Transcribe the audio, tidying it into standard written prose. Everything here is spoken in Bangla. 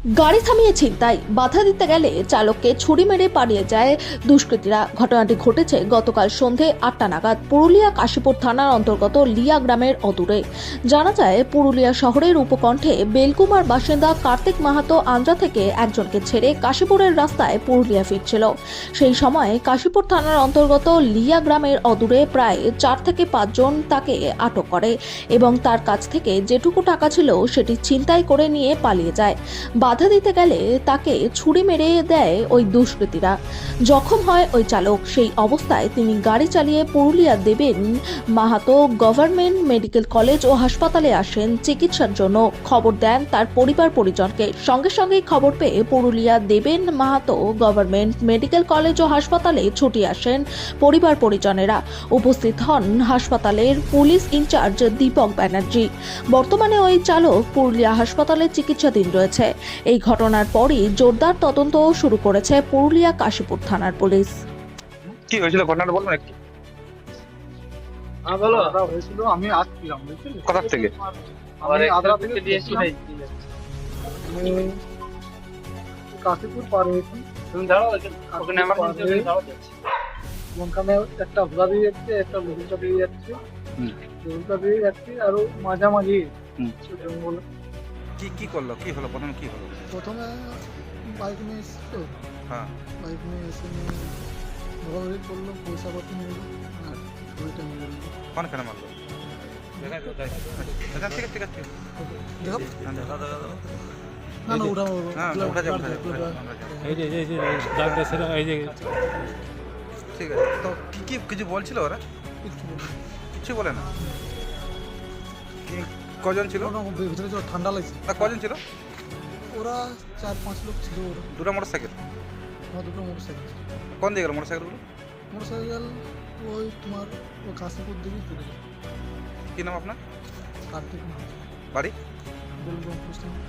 গাড়ি থামিয়ে ছিনতাই বাধা দিতে গেলে চালককে ছুরি মেরে পালিয়ে যায় দুষ্কৃতীরা। ঘটনাটি ঘটেছে গতকাল সন্ধে 8টা নাগাদ পুরুলিয়া কাশীপুর থানার অন্তর্গত লিয়া গ্রামের অদূরে। জানা যায়, পুরুলিয়া শহরের উপকণ্ঠে বেলকুমার বাসিন্দা কার্তিক মাহাতো আন্দ্রা থেকে একজনকে ছেড়ে কাশীপুরের রাস্তায় পুরুলিয়া ফিরছিল। সেই সময় কাশীপুর থানার অন্তর্গত লিয়া গ্রামের অদূরে প্রায় 4 থেকে 5 জন তাকে আটক করে এবং তার কাছ থেকে যেটুকু টাকা ছিল সেটি ছিনতাই করে নিয়ে পালিয়ে যায়। বাধা দিতে গেলে তাকে ছুরি মেরে দেয় ওই দুষ্কৃতীরা। জখম হয় ওই চালক। সেই অবস্থায় তিনি গাড়ি চালিয়ে পুরুলিয়া দেবেন মাহাতো গভর্নমেন্ট মেডিকেল কলেজ ও হাসপাতালে আসেন চিকিৎসার জন্য। খবর দেন তার পরিবার পরিজনকে। সঙ্গে সঙ্গেই খবর পেয়ে পুরুলিয়া দেবেন মাহাতো গভর্নমেন্ট মেডিকেল কলেজ ও হাসপাতালে ছুটে আসেন পরিবার পরিজনেরা। উপস্থিত হন হাসপাতালের পুলিশ ইনচার্জ দীপক ব্যানার্জি। বর্তমানে ওই চালক পুরুলিয়া হাসপাতালে চিকিৎসাধীন রয়েছে। এই ঘটনার পরই জোরদার তদন্ত শুরু করেছে পুরুলিয়া কাশীপুর থানার পুলিশ। কি হয়েছিল ঘটনাটা বলবেন একটু? হ্যাঁ বলো। হয়েছিল, আমি আসছিলাম বুঝলি, কোথা থেকে? আমি আদ্রা থেকে দিয়েছিলাম। আমি কাশীপুর পার হয়েছি। তুমি দাঁড়াও, ওখানে আমার ওখানে একটা ঘোড়া দিয়ে যাচ্ছে, একটা লঘুটা দিয়ে যাচ্ছে, লঘুটা দিয়ে যাচ্ছে আরো মাঝামাঝি জঙ্গল। কি করলো, কি হলো, প্রথমে কি হলো? প্রথমে বাইক নিয়ে এসেছিল, হ্যাঁ, বাইক নিয়ে এসে নিয়ে ধরাধরি করলো, পয়সা পাতি নিল আর ছুরিটা নিয়ে গেল। কোনখানে মারলো? ঠিক আছে, ঠিক আছে। দেখো না না, উঠা উঠা যাও, উঠা যাও। এই যে ডাক্তার ছিল, এই যে ঠিক আছে। তো কি কিছু বলছিল ওরা? কিছু বলে না? কজন ছিল? ভিতরে তো ঠান্ডা লাগছে। কজন ছিল? ওরা 4-5 লোক ছিল। ওরা দুটো মোটরসাইকেল? দুটো মোটরসাইকেল। কোন দিকে গেল মোটরসাইকেলগুলো? মোটরসাইকেল ওই তোমার ওই কাশীপুর দিকে চলে যায়। কি নাম আপনার? কার্তিক মাহাতো, বাড়ি? বেলগ্রাম পুলিশ স্টেশন।